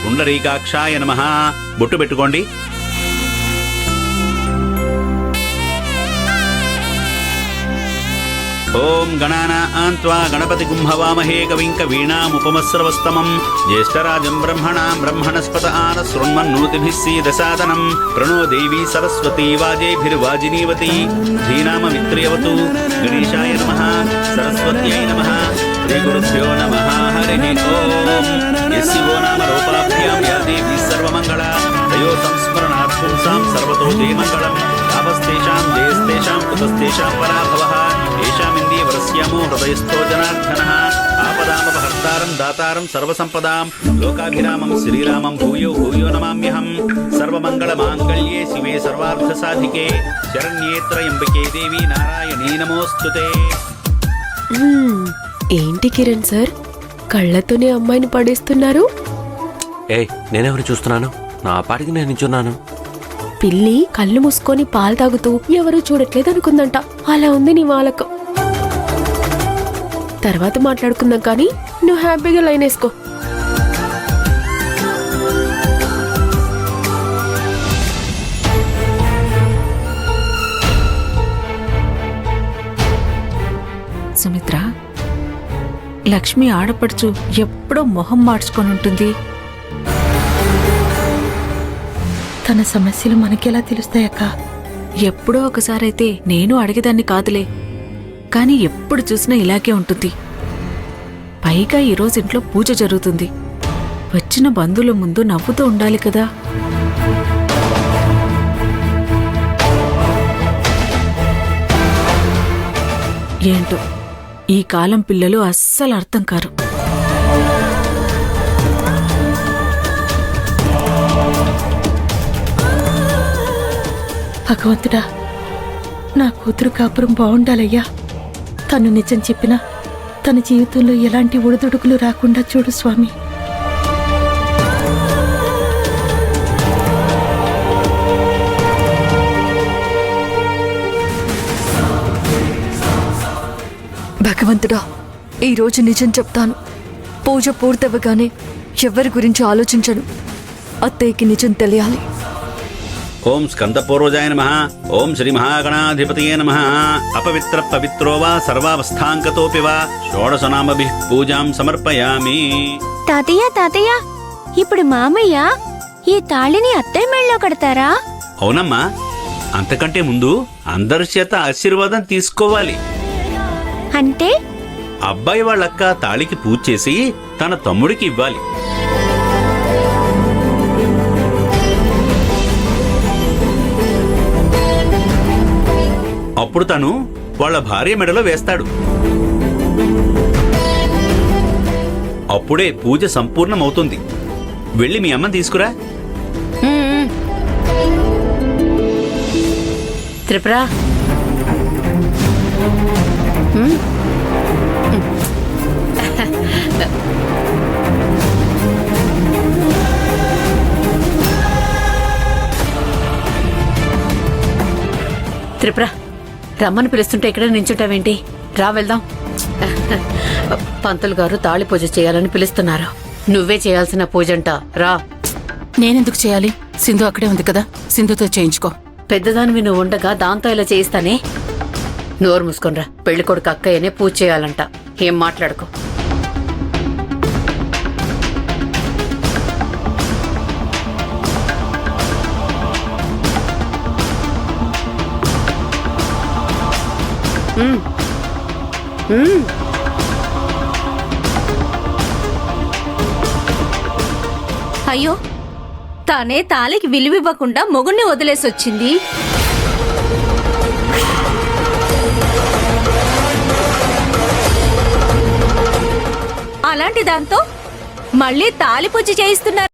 పుండరీకాక్షాయ నమః. బొట్టు పెట్టుకోండి. ఓం గణానాన్త్వా గణపతిగుం హవామహే కవిం కవీనాముపమస్రవస్తమం జ్యేష్ఠరాజం బ్రహ్మణాం బ్రహ్మణస్పత ఆన శృణ్వన్నోతిభిः సీదసాదనం ప్రణో దేవీ సరస్వతీ వాజేభిర్వాజినీవతి ధీనామమిత్రియవతు. గణేశాయ నమః. సరస్వత్యై నమః. శ్రీగురుభ్యో నమః. హరిః ఓం. యస్యో నామ రూపాభ్యాం యా దేవీ సర్వమంగళా తయో సంస్మరణాత్ పుంసాం సర్వతో జయమంగళం. లాభస్తేషాం జయస్తేషాం కుతస్తేషాం పరాభవః ఏషామిందీ వరస్యామో హృదయస్థో జనార్దనః. ఆపదామపహర్తారం దాతారం సర్వసంపదాం లోకాభిరామం శ్రీరామం భూయో భూయో నమామ్యహం. సర్వమంగళమాంగళ్యే శివే సర్వార్థసాధికే శరణ్యే త్రయంబకే దేవి నారాయణీ నమోస్తుతే. ఏంటి కిరణ్ సార్, కళ్ళతోనే అమ్మాయిని పడేస్తున్నారు? నేనెవరు చూస్తున్నాను? నా పాటికి నేను నించున్నాను. పిల్లి కళ్ళు మూసుకొని పాలు తాగుతూ ఎవరూ చూడట్లేదు అనుకుందంట. అలా ఉంది నీ వాలకం. తర్వాత మాట్లాడుకుందాం, కానీ నువ్వు హ్యాపీగా లైన్ వేసుకో. సుమిత్ర, లక్ష్మి ఆడపడుచు ఎప్పుడో మొహం మార్చుకొని ఉంటుంది. తన సమస్యలు మనకెలా తెలుస్తాయక్క? ఎప్పుడో ఒకసారైతే నేను అడిగేదాన్ని కాదులే, కాని ఎప్పుడు చూసినా ఇలాగే ఉంటుంది. పైగా ఈరోజు ఇంట్లో పూజ జరుగుతుంది. వచ్చిన బంధువుల ముందు నవ్వుతూ ఉండాలి కదా. ఏంటో ఈ కాలం పిల్లలు అస్సలు అర్థం కారు. భగవంతుడా, నా కూతురు కాపురం బాగుండాలయ్యా. తను నిజం చెప్పినా తన జీవితంలో ఎలాంటి ఒడిదుడుకులు రాకుండా చూడు స్వామి. భగవంతుడా, ఈరోజు నిజం చెప్తాను. పూజ పూర్తవగానే ఎవరి గురించి ఆలోచించను. అత్తయ్యకి నిజం తెలియాలి. ఓం స్కందపూర్వజాయ నమః. ఓం శ్రీ మహాగణాధిపతయే నమః. అపవిత్ర పవిత్రో వా సర్వావస్థాంకతోపి వా షోడశనామభిః పూజాం సమర్పయామి. తాతయ్య, ఇప్పుడు మామయ్య ఈ తాళిని అత్తయ్య మెళ్ళలో కడతారా? అవునమ్మా, అంతకంటే ముందు అందరి చేత ఆశీర్వాదం తీసుకోవాలి. అంటే అబ్బాయి వాళ్ళక్క తాళికి పూజ చేసి తన తమ్ముడికి ఇవ్వాలి. అప్పుడు తను వాళ్ళ భార్య మెడలో వేస్తాడు. అప్పుడే పూజ సంపూర్ణమవుతుంది. వెళ్ళి మీ అమ్మని తీసుకురా. త్రిపుర, త్రిపుర, రమ్మని పిలుస్తుంటే ఇక్కడ నించుంటావేంటి? రా వెళ్దాం. పంతులు గారు తాళి పూజ చేయాలని పిలుస్తున్నారు. నువ్వే చేయాల్సిన పూజంట. రా. నేనెందుకు చేయాలి? సింధు అక్కడే ఉంది కదా, సింధుతో చేయించుకో. పెద్దదానివి నువ్వు ఉండగా దాంతో ఇలా చేయిస్తానే. నోరు మూసుకొనిరా. పెళ్లి కొడుకు అక్కయ్యనే పూజ చేయాలంట. ఏం మాట్లాడుకో. అయ్యో, తానే తాళికి విలువివ్వకుండా మొగుణ్ణి వదిలేసొచ్చింది. అలాంటి దాంతో మళ్ళీ తాళి పూజ చేయిస్తున్నారు.